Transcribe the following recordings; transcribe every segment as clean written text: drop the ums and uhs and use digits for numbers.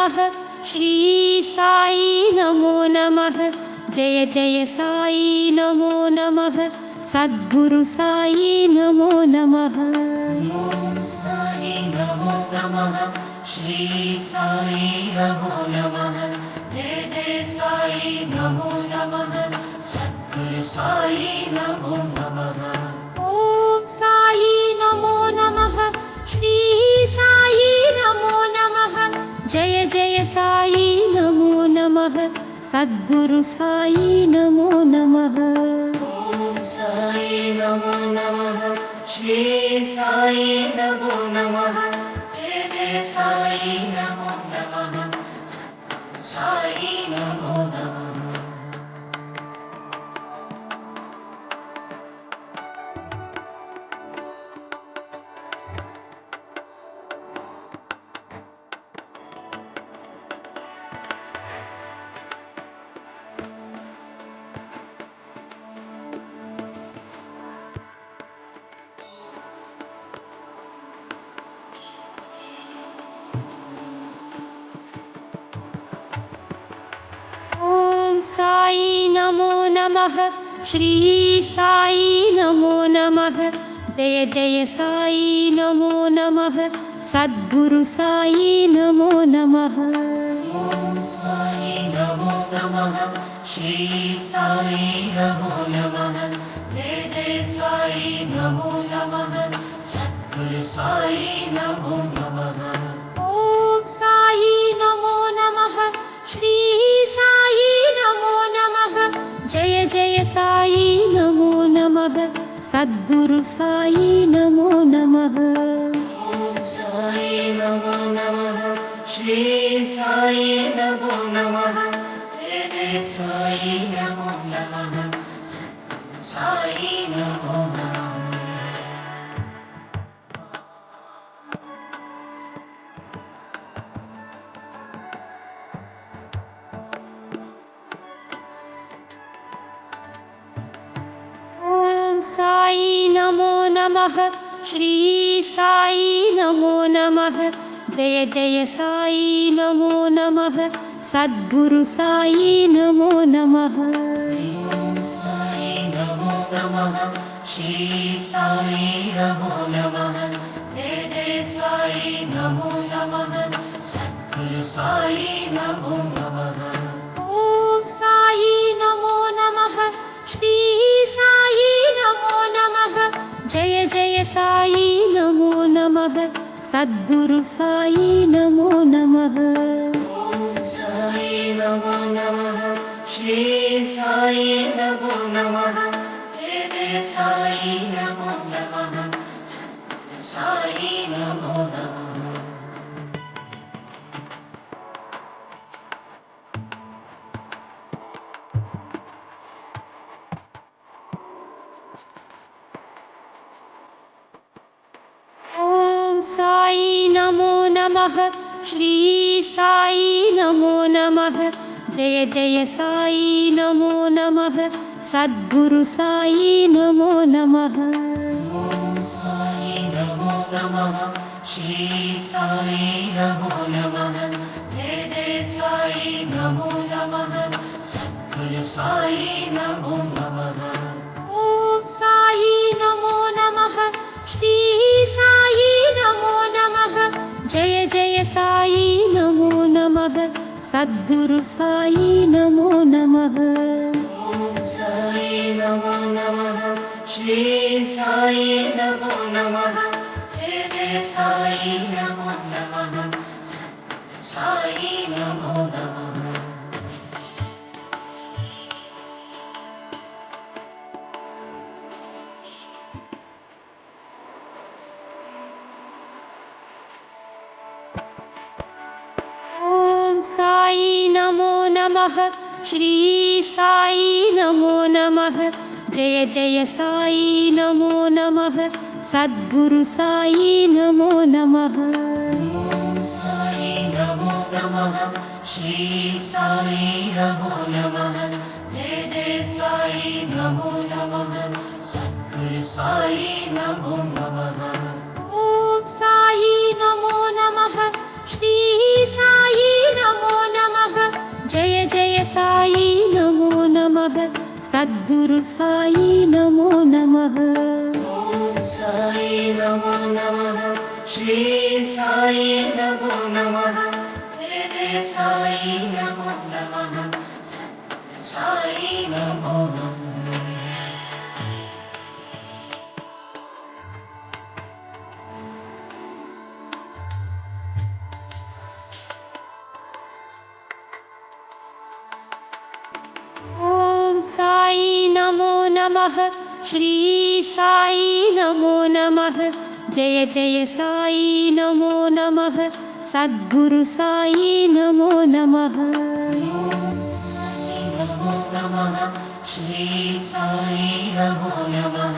नमः श्री साई नमो नमः जय जय साई नमो नमः सद्गुरु साई नमो नमः ओम साई नमो नमः श्री साई नमो नमः जय जय साई नमो नमः सद्गुरु साई नमो नमः ओम साई नमो नमः श्री साई नमो नमः जय जय साई नमो नमः सद्गुरु साई नमो नमः ओम साई नमो नमः श्री साई नमो नमः जय जय साई नमो नमः साई नमो नमः ओम साई नमो नमः श्री साई नमो नमः जय जय साई नमो नमः सद्गुरु साई नमो नमः ओम साई नमो नमः श्री साई नमो नमः जय जय साई नमो नमः सद्गुरु साई नमो नमः ओम साई नमो नमः श्री साई नमो नमः जय जय साई नमो नमः सद्गुरु साई नमो नमः ओम साई नमो नमः श्री साई नमो नमः जय जय साई नमो नमः साई नमो नमः ओम साई नमो नमः श्री साई नमो नमः जय जय साई नमो नमः सद्गुरु साई नमो नमः ओम साई नमो नमः श्री साई नमो नमः जय जय साई नमो नमः सद्गुरु साई नमो नमः ओम साई नमो नमः श्री साई नमो नमः जय जय साई नमो नमः सद्गुरु साई नमो नमः ओम साई नमो नमः श्री साई नमो नमः जय जय साई नमो नमः साई नमो नमः ओम साई नमो नमः श्री साई नमो नमः जय जय साई नमो नमः सद्गुरु साई नमो नमः ओम साई नमो नमः श्री साई नमो नमः जय जय साई नमो नमः सद्गुरु साई नमो नमः ओम साई नमो नमः श्री साई नमो नमः जय जय साई नमो नमः सद्गुरु साई नमो नमः ओम साई नमो नमः श्री साई नमो नमः जय जय साई नमो नमः साई नमो नमः ओम साई नमो नमः श्री साई नमो नमः जय जय साई नमो नमः सद्गुरु साई नमो नमः ओम साई नमो नमः श्री साई नमो नमः जय जय साई नमो नमः सद्गुरु साई नमो नमः ओम साई नमो नमः श्री साई సద్గురు సాయి నమో నమః. ఓం సాయి నమో నమః. శ్రీ సాయి నమో నమః. జయ జయ సాయి నమో నమః. సద్గురు సాయి నమో నమః. ఓం సాయి నమో నమః. శ్రీ సాయి నమో నమః.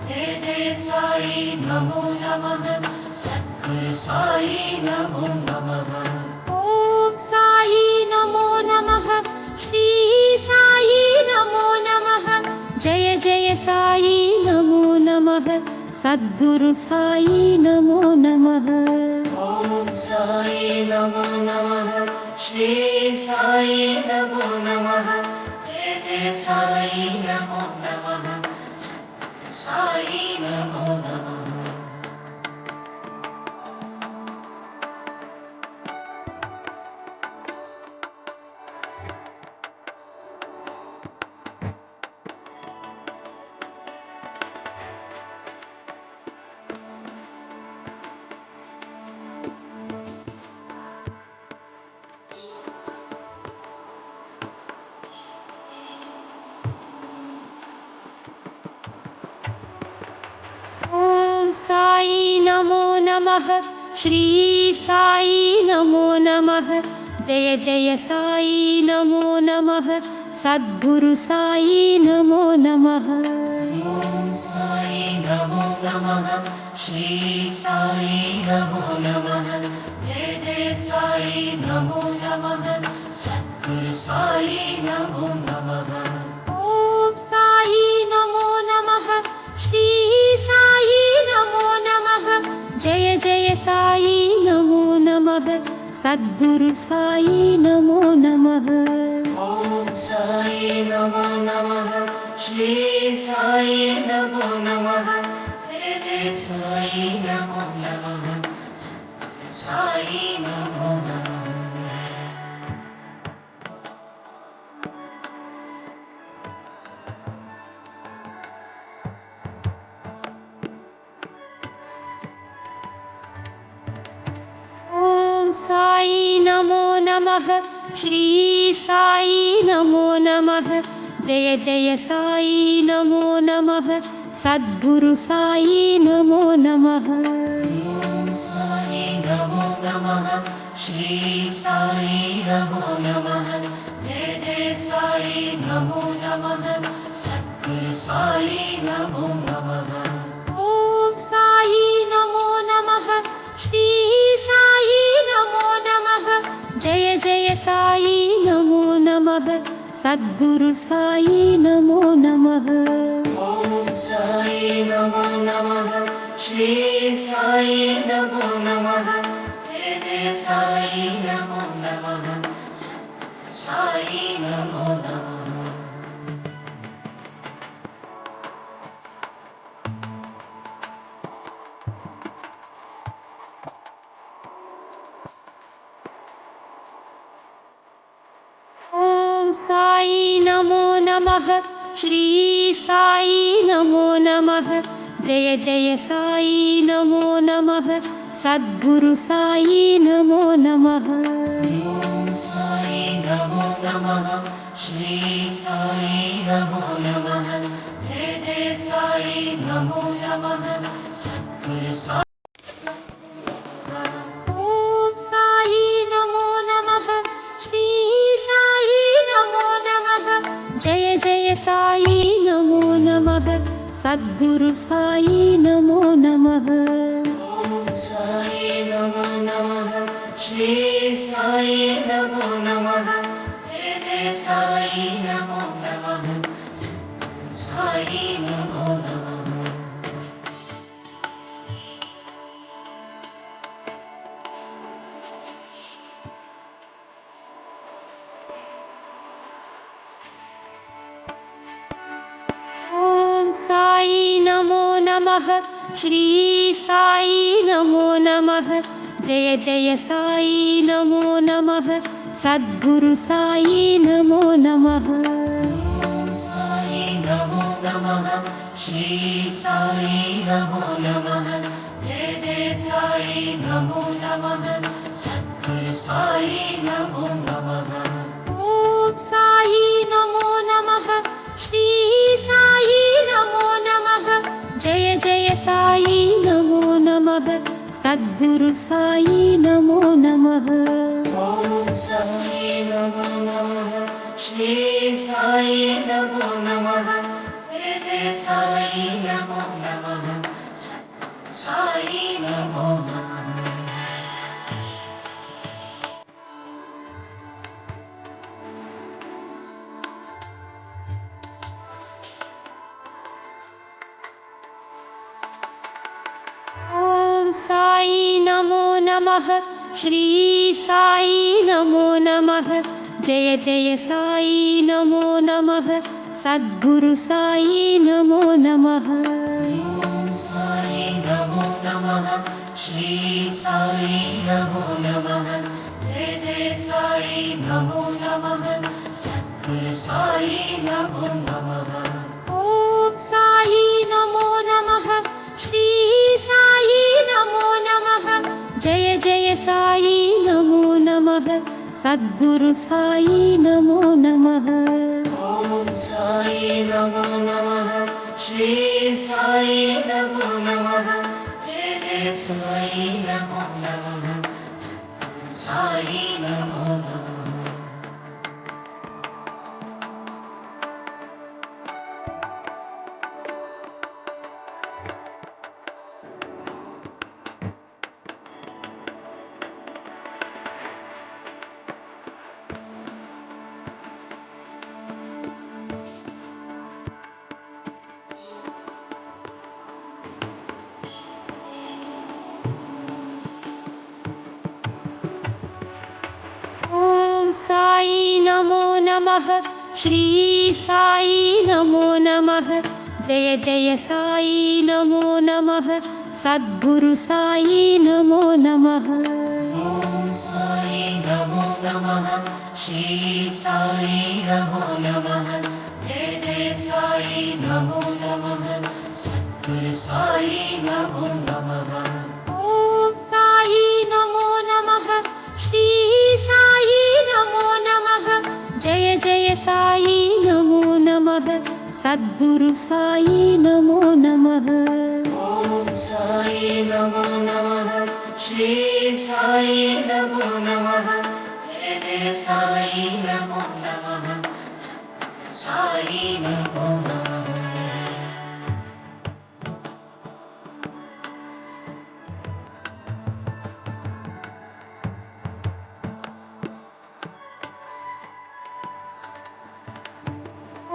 జయ జయ సాయి నమో నమః. సద్గురు సాయి నమో నమః. ఓం సాయి నమో నమః. శ్రీ సాయి నమో నమః. జయ జయ సాయి నమో నమః. సద్గురు సాయి నమో నమః. ఓం సాయి నమో నమః. శ్రీ సాయి నమో నమః. జయ జయ సాయి నమో నమః. సద్గురు సాయి నమో నమః. ఓం సాయి నమో నమః. శ్రీ సాయి నమో నమః. జయ జయ సాయి నమో నమః. సద్గురు సాయి నమో నమః. ఓం సాయి నమో నమః. శ్రీ సాయి నమో నమః. జయ జయ సాయి నమో నమః. సద్గురు సాయి నమో నమః. ఓం సాయి నమో నమః. శ్రీ సాయి నమో నమః. జయ జయ సాయి నమో నమః. సద్గురు సాయి నమో నమః. ఓం సాయి నమో నమః. శ్రీ సాయి నమో నమః. జయ జయ సాయి నమో నమః. సద్గురు సాయి నమో నమః. ఓం సాయి నమో నమః. శ్రీ సాయి నమో నమః. జయ జయ సాయి నమో నమః. సద్గురు సాయి నమో నమః. ఓం సాయి నమో నమః. శ్రీ సాయి నమో నమః. జయ జయ సాయి నమో నమః. సద్గురు సాయి నమో నమః. ఓం సాయి నమో నమః. శ్రీ సాయి నమో నమః. జయ జయ సాయి నమో నమః. సద్గురు సాయి నమో నమః. ఓం సాయి నమో నమః. శ్రీ సాయి నమో నమః. జయ జయ సాయి నమో నమః. సద్గురు సాయి నమో నమః. ఓం సాయి నమో నమః. శ్రీ సాయి నమో నమః. జయ జయ సాయి నమో నమః. సద్గురు సాయి నమో నమః. ఓం సాయి నమో నమః. శ్రీ సాయి నమో నమః. జయ జయ సాయి నమో నమః. సద్గురు సాయి నమో నమః. ఓం సాయి నమో నమః. శ్రీ సాయి నమో నమః. జయ జయ సాయి నమో నమః. సద్గురు సాయి ఓం సాయి నమో నమః. శ్రీ సాయి నమో నమః. జయ జయ సాయి నమో నమః. సద్గురు సాయి నమో నమః. ఓం సాయి నమో నమః. శ్రీ సాయి నమో నమః. జయ జయ సాయి నమో నమః. సద్గురు సాయి నమో నమః. नमः श्री साई नमो नमः जय जय साई नमो नमः सद्गुरु साई नमो नमः साई नमो नमः श्री साई नमो नमः जय जय साई नमो नमः सद्गुरु साई नमो नमः ॐ साई नमो नमः श्री साई नमो नमः जय जय साई नमो नमः सद्गुरु साई नमो नमः ॐ साई नमो नमः श्री साई नमो नमः जय जय साई नमो नमः साई नमो नमः ॐ साई नमो नमः श्री साई नमो नमः जय जय साई नमो नमः सद्गुरु साई नमो नमः ॐ साई नमो नमः श्री साई नमो नमः जय जय साई नमो नमः सद्गुरु साई नमो नमः ॐ साई नमो नमः श्री साई नमो नमः जय जय साई नमो नमः सद्गुरु साई नमो नमः ॐ साई नमो नमः श्री साई नमो नमः जय जय साई नमो नमः साई नमो नमः ॐ साई नमो नमः श्री साई नमो नमः जय जय साई नमो नमः सद्गुरु साई नमो नमः ॐ साई नमो नमः श्री साई नमो नमः जय जय साई नमो नमः सद्गुरु साई नमो नमः ॐ साई नमो नमः श्री साई नमो नमः जय जय साई नमो नमः सद्गुरु साई नमो नमः ॐ साई नमो नमः श्री साई नमो नमः जय जय साई नमो नमः साई नमो नमः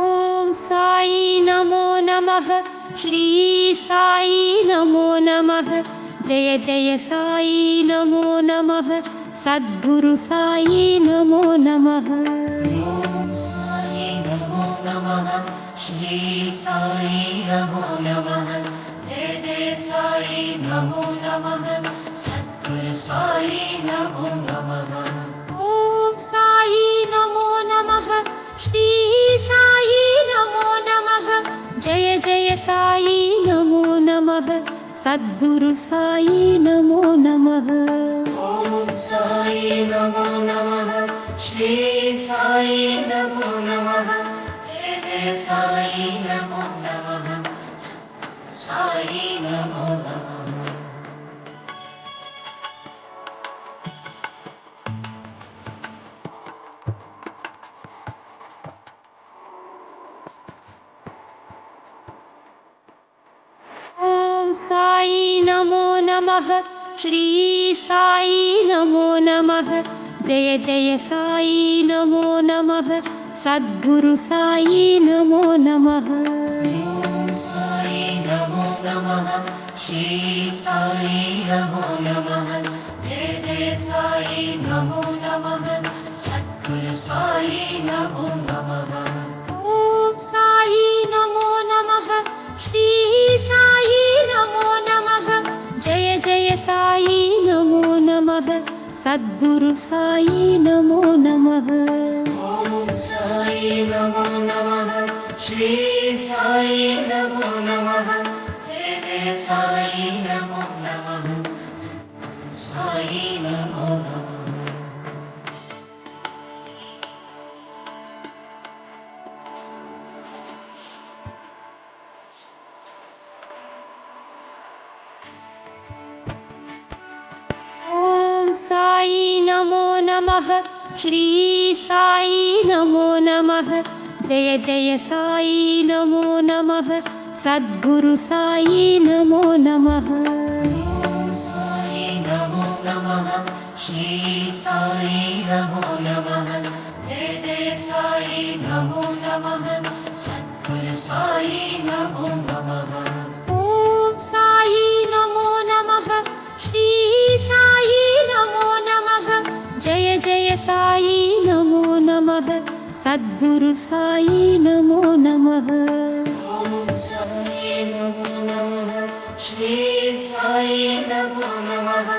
ॐ साई नमो नमः श्री साई नमो नमः जय जय साई नमो नमः सद्गुरु साई नमो नमः ॐ साई नमो नमः श्री साई नमो नमः जय जय साई नमो नमः सद्गुरु साई नमो नमः ॐ साई नमो नमः श्री साई नमो नमः जय जय साई नमो नमः सद्गुरु साई नमो नमः ॐ साई नमो नमः श्री साई नमो नमः जय जय साई नमो नमः साई नमो नमः ॐ साई नमो नमः श्री साई नमो नमः जय जय साई नमो नमः सद्गुरु साई नमो नमः ॐ साई नमो नमः श्री साई नमो नमः जय जय साई नमो नमः सद्गुरु साई नमो नमः ॐ साई नमो नमः श्री साई साई नमो नमः सद्गुरु साई नमो नमः ॐ साई नमो नमः श्री साई नमो नमः जय जय साई नमो नमः साई नमो नमः ॐ साई नमो नमः श्री साई नमो नमः जय जय साई नमो नमः सद्गुरु साई नमो नमः ॐ साई नमो नमः श्री साई नमो नमः जय जय साई नमो नमः सद्गुरु साई नमो नमः ॐ साई नमो नमः श्री साई नमो नमः जय जय साई नमो नमः सद्गुरु साई नमो नमः ॐ साई नमो नमः श्री साई नमो नमः